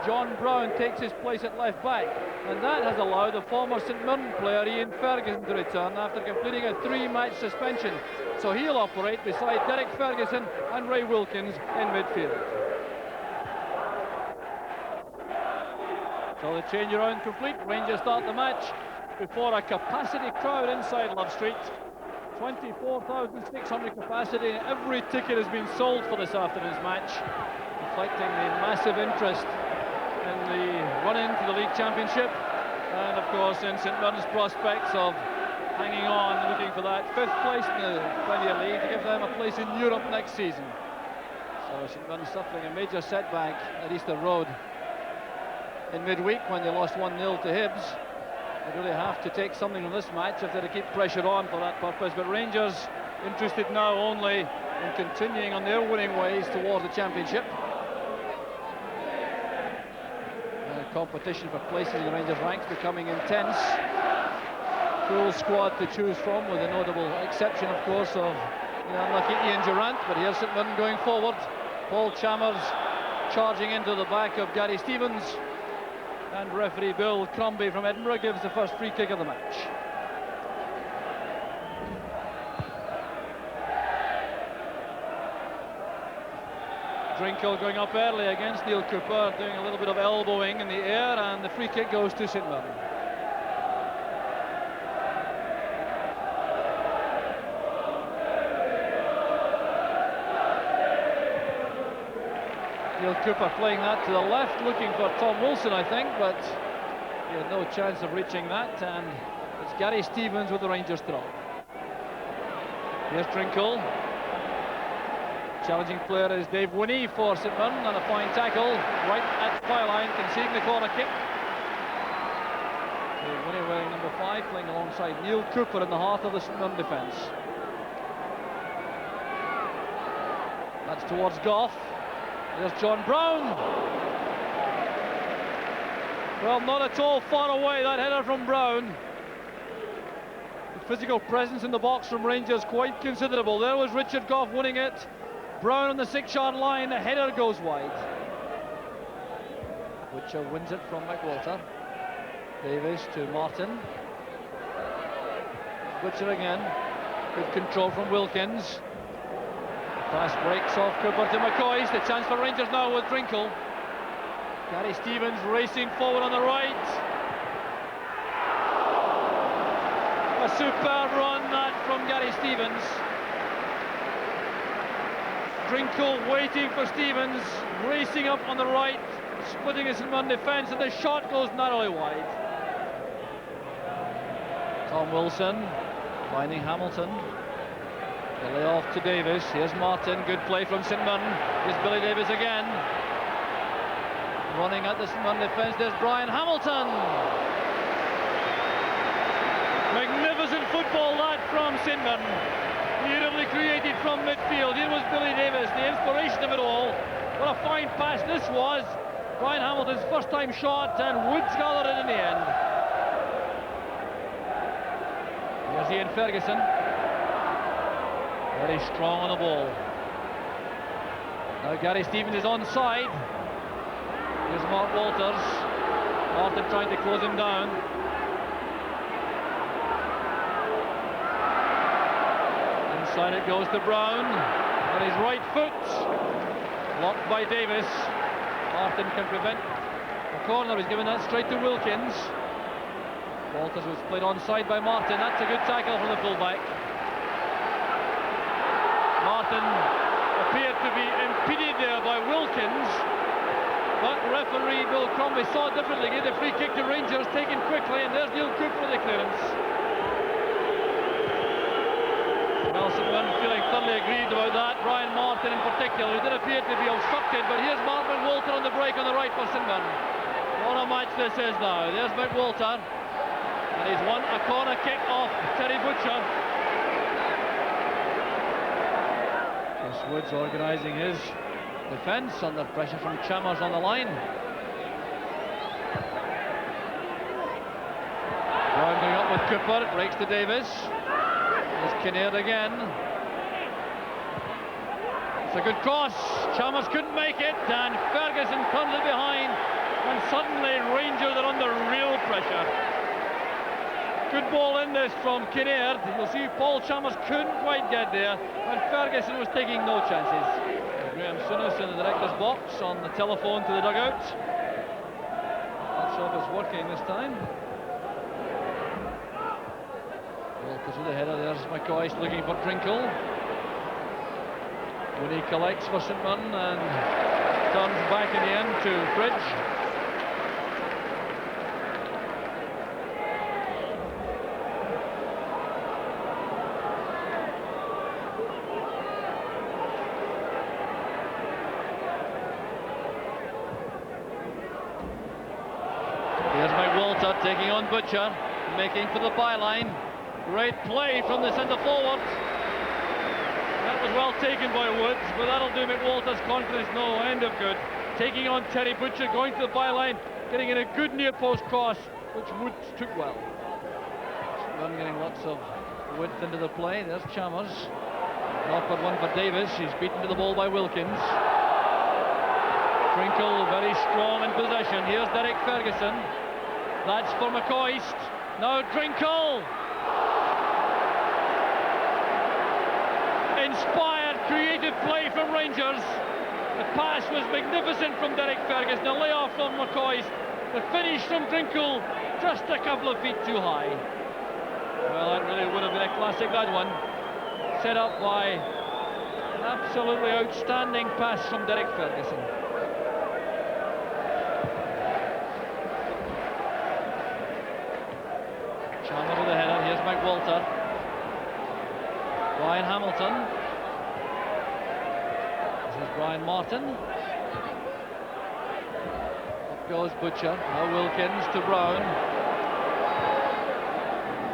John Brown takes his place at left back, and that has allowed the former St Mirren player Ian Ferguson to return after completing a 3-match suspension. So he'll operate beside Derek Ferguson and Ray Wilkins in midfield. So the change around complete. Rangers start the match before a capacity crowd inside Love Street. 24,600 capacity. Every ticket has been sold for this afternoon's match, reflecting the massive interest in the run-in to the League Championship, and of course in St Mirren's prospects of hanging on, looking for that 5th place in the Premier League to give them a place in Europe next season. So St Mirren suffering a major setback at Easter Road in midweek when they lost 1-0 to Hibs. They really have to take something from this match if they're to keep pressure on for that purpose. But Rangers interested now only in continuing on their winning ways towards the championship. Competition for places in the Rangers ranks becoming intense. Full squad to choose from, with a notable exception, of course, of the unlucky Ian Durrant. But here's St Mirren going forward. Paul Chalmers charging into the back of Gary Stevens. And referee Bill Crombie from Edinburgh gives the first free kick of the match. Drinkle going up early against Neil Cooper, doing a little bit of elbowing in the air, and the free kick goes to St Mirren. Neil Cooper playing that to the left, looking for Tom Wilson, I think, but he had no chance of reaching that, and it's Gary Stevens with the Rangers throw. Here's Drinkle. Challenging player is Dave Winnie for St Mirren, and a fine tackle right at the byline, conceding the corner kick. Dave Winnie wearing number 5, playing alongside Neil Cooper in the heart of the St Mirren defence. That's towards Gough. There's John Brown. Well, not at all far away, that header from Brown. The physical presence in the box from Rangers quite considerable. There was Richard Gough winning it. Brown on the 6-yard line, the header goes wide. Butcher wins it from McWalter. Davis to Martin. Butcher again. Good control from Wilkins. Pass breaks off Cooper to McCoy's. The chance for Rangers now with Drinkle. Gary Stevens racing forward on the right. A superb run that from Gary Stevens. Drinkle waiting for Stevens, racing up on the right, splitting his St Mirren defence, and the shot goes narrowly wide. Tom Wilson finding Hamilton. The lay-off to Davis. Here's Martin. Good play from St Mirren. Here's Billy Davis again. Running at the St Mirren defence. There's Brian Hamilton. Magnificent football that from St Mirren. Beautifully created from midfield. Here was Billy Davis, the inspiration of it all. What a fine pass this was. Brian Hamilton's first time shot, and Woods gathered it in the end. Here's Ian Ferguson. Very strong on the ball. Now Gary Stevens is onside. Here's Mark Walters. Martin trying to close him down. Inside it goes to Brown. On his right foot. Blocked by Davis. Martin can prevent the corner. He's given that straight to Wilkins. Walters was played onside by Martin. That's a good tackle from the fullback. Martin appeared to be impeded there by Wilkins, but referee Bill Crombie saw it differently. Gave the free kick to Rangers, taken quickly, and there's Neil Cooper with the clearance. St Mirren feeling thoroughly aggrieved about that. Brian Martin in particular, who did appear to be obstructed, but here's Mark McWalter on the break on the right for St Mirren. What a match this is now. There's McWalter, and he's won a corner kick off Terry Butcher. Chris Woods organising his defence under pressure from Chalmers on the line. Brown going up with Cooper, it breaks to Davis. There's Kinnaird again. It's a good cross. Chalmers couldn't make it, and Ferguson comes it behind suddenly Rangers are under real pressure. Good ball in this from Kinnaird. You'll see Paul Chalmers couldn't quite get there, and Ferguson was taking no chances. Graham Souness in the director's box on the telephone to the dugout. That job is working this time. Walters with the header. There's McCoist looking for Drinkle. Winnie collects for St Mirren and turns back in the end to Bridge. Here's McWalter taking on Butcher, making for the byline. Great play from the centre forward. That was well taken by Woods, but that'll do McWalter's confidence no end of good. Taking on Terry Butcher, going to the byline, getting in a good near post cross, which Woods took well. Run getting lots of width into the play. There's Chalmers. Not but one for Davis. He's beaten to the ball by Wilkins. Drinkle very strong in possession. Here's Derek Ferguson. That's for McCoist. Now Drinkle. Inspired, creative play from Rangers. The pass was magnificent from Derek Ferguson. A layoff from McCoist. The finish from Drinkle, just a couple of feet too high. Well, that really would have been a classic, that one. Set up by an absolutely outstanding pass from Derek Ferguson. Chalmers with the header. Here's McWalter. Brian Hamilton. This is Brian Martin. Up goes Butcher. Now Wilkins to Brown.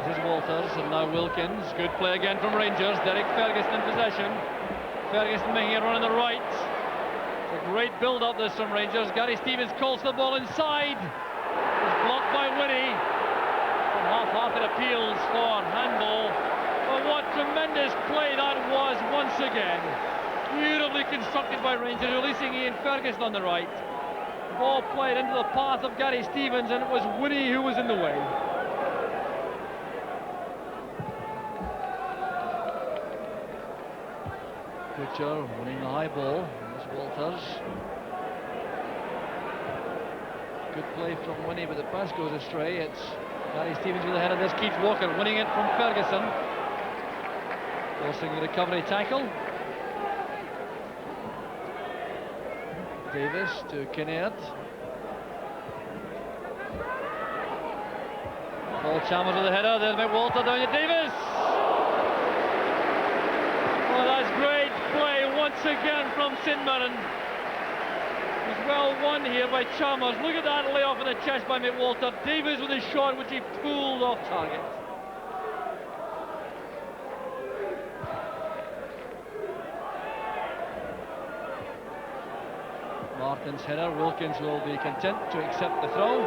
This is Walters, and now Wilkins. Good play again from Rangers. Derek Ferguson in possession. Ferguson making a run on the right. It's a great build-up this from Rangers. Gary Stevens calls the ball inside. It's blocked by Winnie. From half it appeals for handball. But what tremendous play that was once again. Beautifully constructed by Rangers, releasing Ian Ferguson on the right. The ball played into the path of Gary Stevens, and it was Winnie who was in the way. Butcher winning the high ball. There's Walters. Good play from Winnie, but the pass goes astray. It's Gary Stevens with the header. There's Keith Walker winning it from Ferguson. Forcing the recovery tackle. Davis to Kinnaird. Paul Chalmers with the header. There's McWalter down to Davis. Oh, that's great play once again from St Mirren. It was well won here by Chalmers. Look at that layoff in the chest by McWalter. Davis with his shot, which he pulled off target. Martin's header. Wilkins will be content to accept the throw.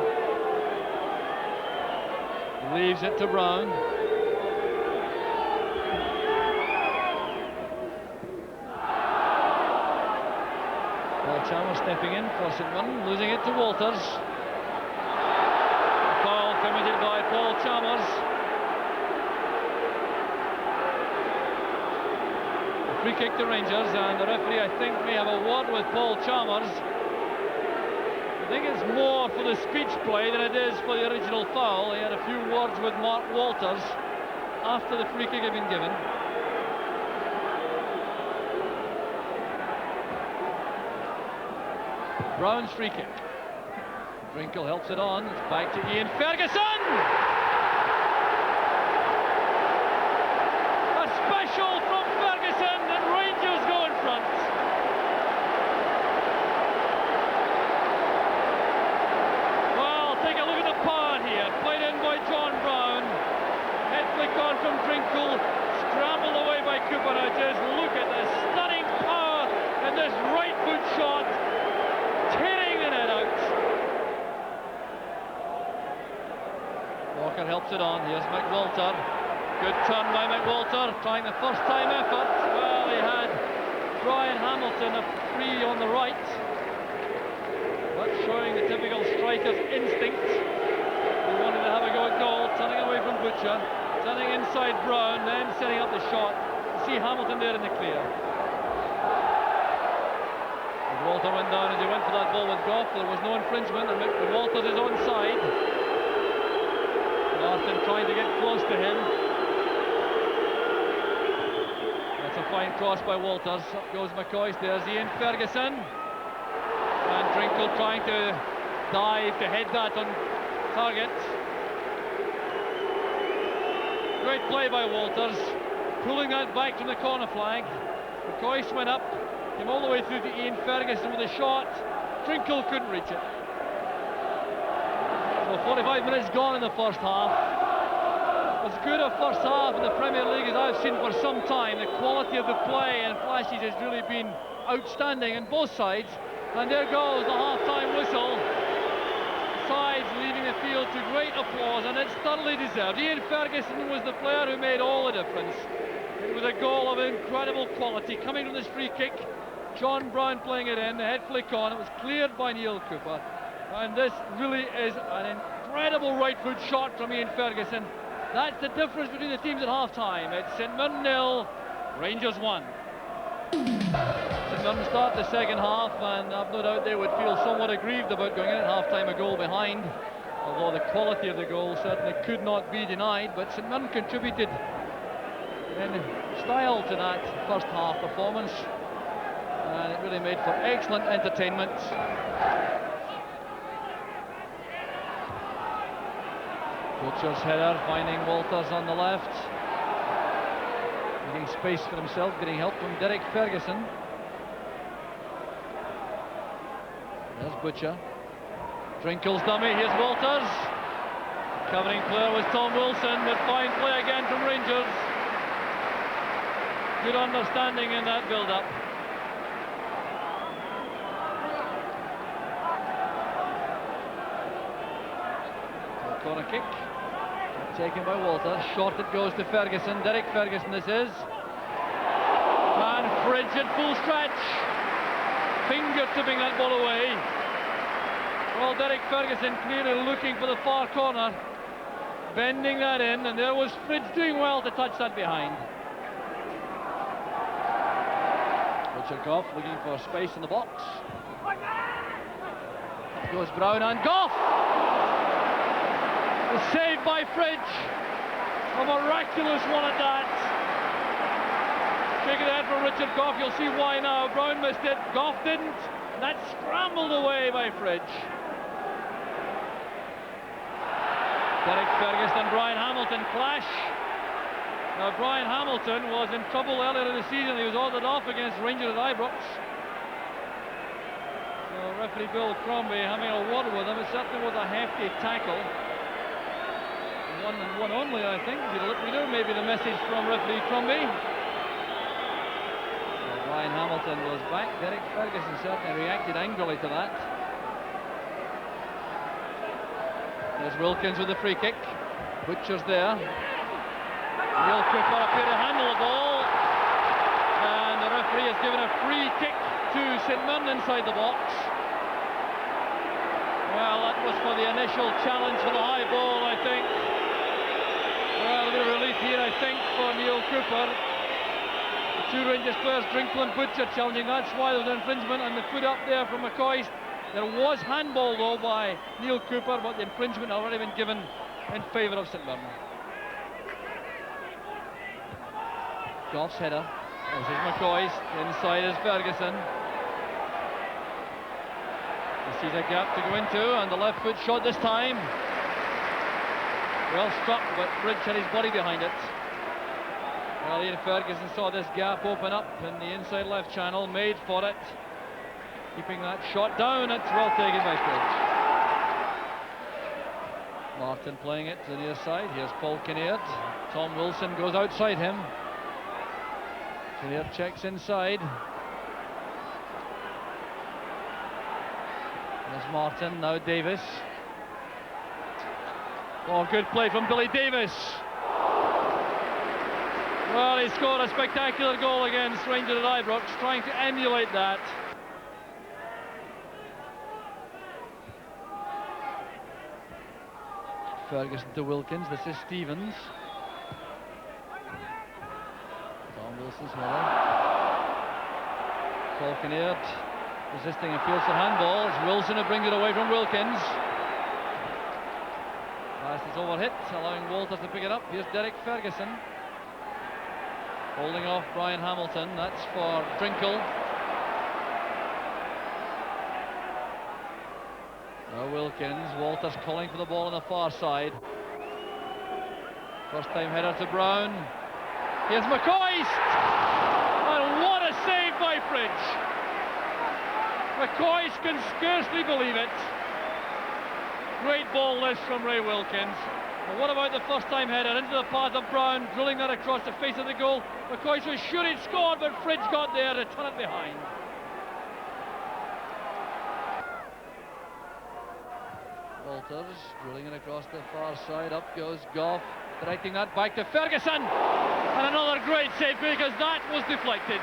Leaves it to Brown. Paul Chalmers stepping in for St Mirren, losing it to Walters. Foul committed by Paul Chalmers. A free kick to Rangers, and the referee, I think, may have a word with Paul Chalmers. I think it's more for the speech play than it is for the original foul. He had a few words with Mark Walters after the free kick had been given. Brown's free kick. Drinkle helps it on. It's back to Ian Ferguson. A special from Ferguson, and Rangers go in front. Well, take a look at the power here. Played in by John Brown. Head flick on from Drinkle. Scrambled away by Cooper. Now just look at the stunning power in this right foot shot. Tearing the net out. Walker helps it on. Here's McWalter. Good turn by McWalter, trying the first time effort. Well, he had Brian Hamilton free on the right. But showing the typical striker Butcher, turning inside Brown, then setting up the shot. You see Hamilton there in the clear. And Walter went down as he went for that ball with Goff. There was no infringement, and Walters is onside. Martin trying to get close to him. That's a fine cross by Walters. Up goes McCoist. There's Ian Ferguson. And Drinkle trying to dive to head that on target. Great play by Walters, pulling that back from the corner flag. McCoist went up, came all the way through to Ian Ferguson with a shot. Drinkle couldn't reach it. So 45 minutes gone in the first half. As good a first half in the Premier League as I've seen for some time. The quality of the play and flashes has really been outstanding on both sides. And there goes the half-time whistle. Sides leaving the field to great applause, and it's thoroughly deserved. Ian Ferguson was the player who made all the difference. It was a goal of incredible quality coming from this free kick. John Brown playing it in, the head flick on. It was cleared by Neil Cooper, and this really is an incredible right foot shot from Ian Ferguson. That's the difference between the teams at half-time. It's St Mirren 0, Rangers 1. St Mirren start the second half, and I've no doubt they would feel somewhat aggrieved about going in at half-time a goal behind, although the quality of the goal certainly could not be denied. But St Mirren contributed in style to that first half performance, and it really made for excellent entertainment. Butcher's header finding Walters on the left, getting space for himself, getting help from Derek Ferguson. There's Butcher. Drinkle's dummy, here's Walters. Covering player was Tom Wilson, but fine play again from Rangers. Good understanding in that build-up. Corner kick. Taken by Walters. Short it goes to Ferguson. Derek Ferguson this is. And Fridge at full stretch. Finger tipping that ball away. Well, Derek Ferguson clearly looking for the far corner, bending that in, and there was Fridge doing well to touch that behind. Richard Goff looking for space in the box. Up goes Brown and Goff! Saved by Fridge. A miraculous one at that. Shaking the head for Richard Goff. You'll see why now. Brown missed it. Goff didn't. That's scrambled away by Fridge. Derek Ferguson and Brian Hamilton clash. Now Brian Hamilton was in trouble earlier in the season. He was ordered off against Rangers at Ibrox. So referee Bill Crombie having a word with him. It certainly was a hefty tackle. One and one only, I think. We know maybe the message from referee Crombie. Well, Brian Hamilton was back. Derek Ferguson certainly reacted angrily to that. There's Wilkins with the free kick. Butcher's there. Neil Cooper appeared to handle the ball, and the referee has given a free kick to St Mirren inside the box. Well, that was for the initial challenge for the high ball, I think. Well, a bit of relief here, I think, for Neil Cooper. The two Rangers players, Drinkle and Butcher, challenging. That's why there was an infringement, and the foot up there from McCoist. There was handball, though, by Neil Cooper, but the infringement had already been given in favour of St Mirren. Goff's header. This is McCoist. Inside is Ferguson. He sees a gap to go into, and the left foot shot this time. Well struck, but Fridge had his body behind it. Well, Ian Ferguson saw this gap open up in the inside left channel, made for it. Keeping that shot down, it's well taken by Fridge. Martin playing it to the near side. Here's Paul Kinnaird. Tom Wilson goes outside him. Kinnaird checks inside. There's Martin, now Davis. Oh, good play from Billy Davis. Well, he scored a spectacular goal against Rangers at Ibrox, trying to emulate that. Ferguson to Wilkins. This is Stevens. Tom Wilson's header. Falconer resisting and fields for handball. It's Wilson who brings it away from Wilkins. Pass is overhit, allowing Walters to pick it up. Here's Derek Ferguson. Holding off Brian Hamilton. That's for Drinkle. Now Wilkins. Walters calling for the ball on the far side. First time header to Brown. Here's McCoist! And what a save by Fridge! McCoist can scarcely believe it. Great ball this from Ray Wilkins. But what about the first time header into the path of Brown, drilling that across the face of the goal? McCoist was sure he'd scored, but Fridge got there to turn it behind. Walters drilling it across the far side. Up goes Goff, directing that back to Ferguson. And another great save, because that was deflected.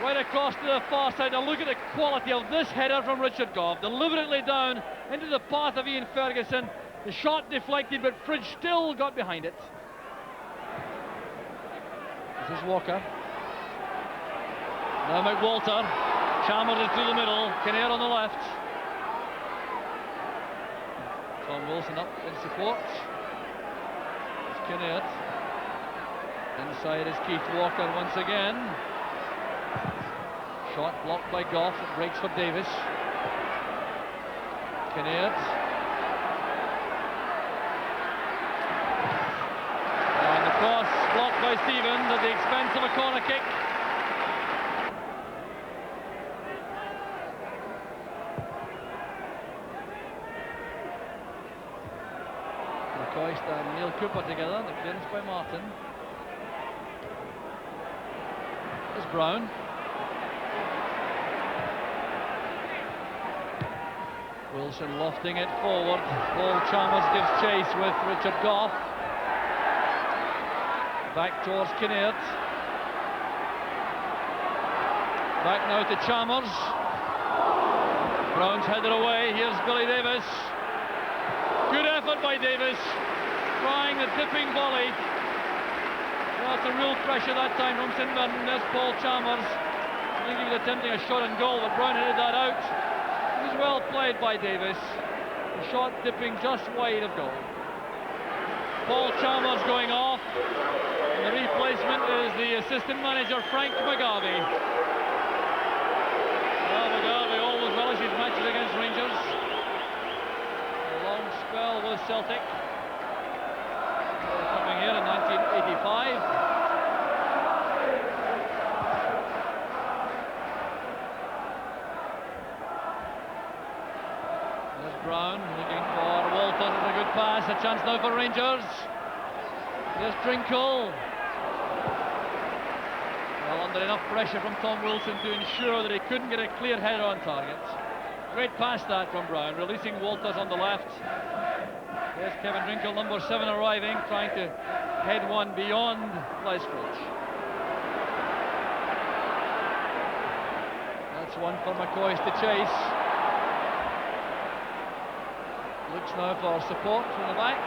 Right across to the far side, and look at the quality of this header from Richard Goff. Deliberately down into the path of Ian Ferguson. The shot deflected, but Fridge still got behind it. This is Walker. Now McWalter. Chalmers it through the middle. Kinnear on the left. Tom Wilson up in support. It's Kinnear. Inside is Keith Walker once again. Shot blocked by Goff. It breaks for Davis. Kinnear. And the cross blocked by Stevens at the expense of a corner kick. McCoist and Neil Cooper together. The clearance by Martin. There's Brown. Wilson lofting it forward. Paul Chalmers gives chase with Richard Goff. Back towards Kinnear. Back now to Chalmers. Brown's headed away. Here's Billy Davis. Good effort by Davis. Trying the dipping volley. Well, some real pressure that time from St Mirren. There's Paul Chalmers. I think he was attempting a shot on goal, but Brown headed that out. It was well played by Davis. The shot dipping just wide of goal. Paul Chalmers going off. And the replacement is the assistant manager, Frank McGarvey. Well, McGarvey always relishes matches against Rangers. A long spell with Celtic. Coming here in 1985. Brown looking for Walters. It's a good pass, a chance now for Rangers. There's Drinkle. Well, under enough pressure from Tom Wilson to ensure that he couldn't get a clear header on target. Great pass that from Brown, releasing Walters on the left. There's Kevin Drinkle, number 7, arriving, trying to head one beyond Lysbridge. That's one for McCoist to chase. Looks now for support from the back.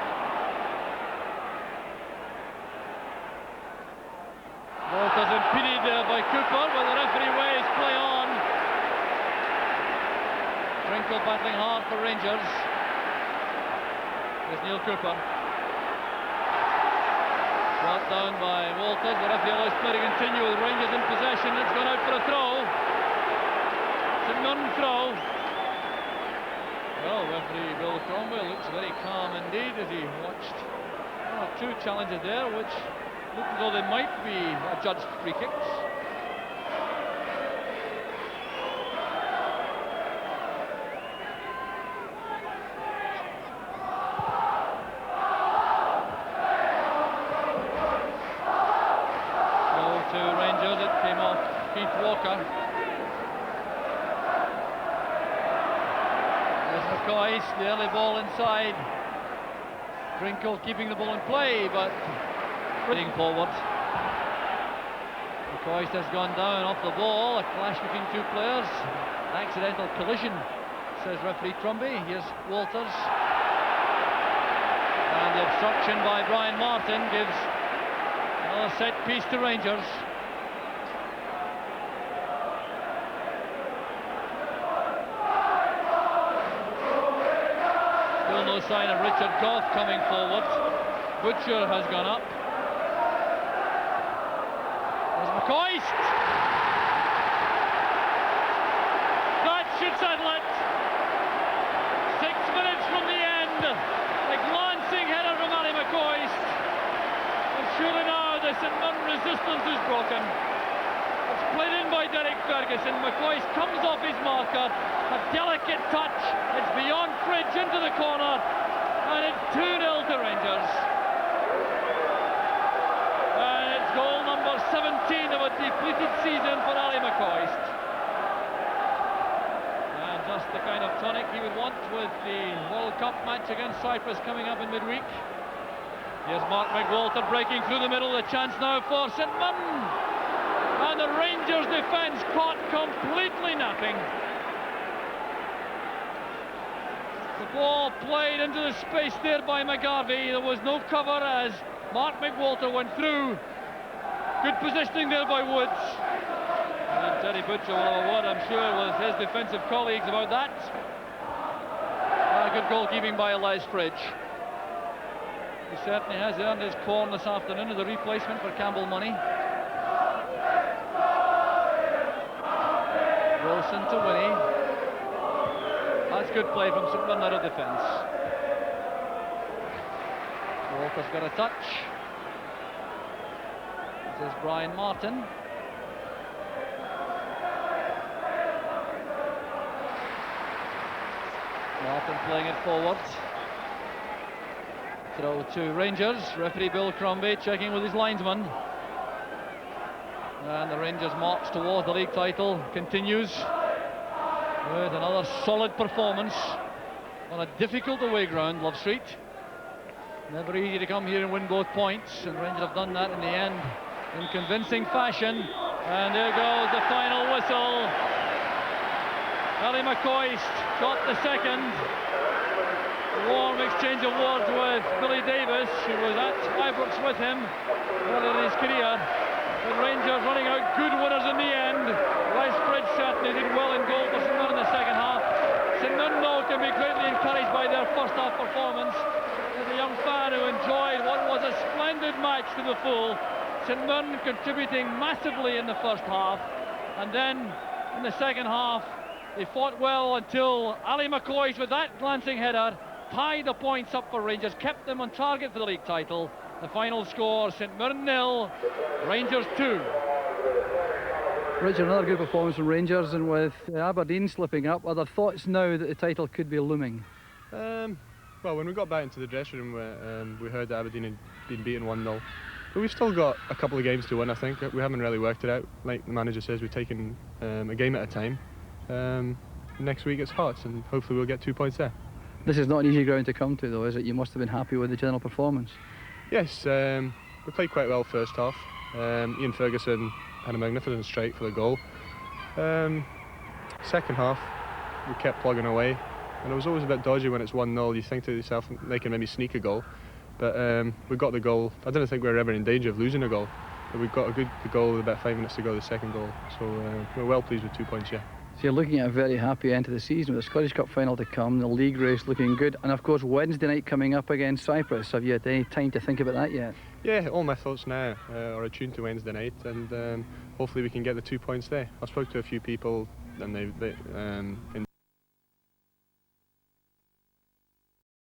Walters impeded by Cooper, but the referee waves play on. Drinkle battling hard for Rangers. There's Neil Cooper. Brought down by Walters. The referee allows play to continue with Rangers in possession. It's gone out for a throw. St Mirren throw. Well, referee Bill Cromwell looks very calm indeed as he watched two challenges there, which look as though they might be adjudged free kicks. Goal to Rangers. It came off Keith Walker. McCoist, the early ball inside. Drinkle keeping the ball in play, but heading forward. McCoist has gone down off the ball. A clash between two players. Accidental collision says referee Trumbie. Here's Walters. And the obstruction by Brian Martin gives another set piece to Rangers. Still no sign of Richard Gough coming forward. Butcher has gone up. There's McCoist. That should settle it. 6 minutes from the end. A glancing header from Ali McCoist. And surely now the St Mirren resistance is broken. It's played in by Derek Ferguson. McCoist comes off his marker. A delicate touch. It's beyond Fridge into the corner. And it's 2-0 to Rangers. And it's goal number 17 of a depleted season for Ali McCoist. And just the kind of tonic he would want with the World Cup match against Cyprus coming up in midweek. Here's Mark McWalter breaking through the middle. The chance now for St Mirren. And the Rangers defence caught completely napping. The ball played into the space there by McGarvey. There was no cover as Mark McWalter went through. Good positioning there by Woods. And Terry Butcher will have a word, I'm sure, with his defensive colleagues about that. Good goalkeeping by Les Fridge. He certainly has earned his corn this afternoon as a replacement for Campbell Money. Wilson to Winnie. That's good play from St Mirren out of defence. Walker's got a touch. This is Brian Martin. Martin playing it forward. Throw to Rangers. Referee Bill Crombie checking with his linesman. And the Rangers march towards the league title continues with another solid performance on a difficult away ground, Love Street. Never easy to come here and win both points, and Rangers have done that in the end in convincing fashion. And there goes the final whistle. Ali McCoist got the second. A warm exchange of words with Billy Davis, who was at Ibrox with him earlier in his career. But Rangers running out good winners in the end. Les Fridge certainly did well in goal for St Mirren in the second half. St Mirren though can be greatly encouraged by their first half performance. As a young fan who enjoyed what was a splendid match to the full. St Mirren contributing massively in the first half, and then in the second half they fought well until Ali McCoist with that glancing header tied the points up for Rangers, kept them on target for the league title. The final score, St Mirren 0, Rangers 2. Richard, another good performance from Rangers, and with Aberdeen slipping up, are there thoughts now that the title could be looming? Well, when we got back into the dressing room, we heard that Aberdeen had been beaten 1-0. But we've still got a couple of games to win, I think. We haven't really worked it out. Like the manager says, we're taking a game at a time. Next week it's Hearts, and hopefully we'll get 2 points there. This is not an easy ground to come to, though, is it? You must have been happy with the general performance. Yes, we played quite well first half. Ian Ferguson had a magnificent strike for the goal. Second half, we kept plugging away, and it was always a bit dodgy when it's 1-0. You think to yourself, they can maybe sneak a goal, but we got the goal. I didn't think we were ever in danger of losing a goal, but we got the goal with about 5 minutes to go, the second goal. So we're well pleased with 2 points, yeah. So you're looking at a very happy end to the season with the Scottish Cup final to come, the league race looking good, and of course Wednesday night coming up against Cyprus. Have you had any time to think about that yet? Yeah, all my thoughts now are attuned to Wednesday night, and hopefully we can get the 2 points there. I've spoken to a few people, and they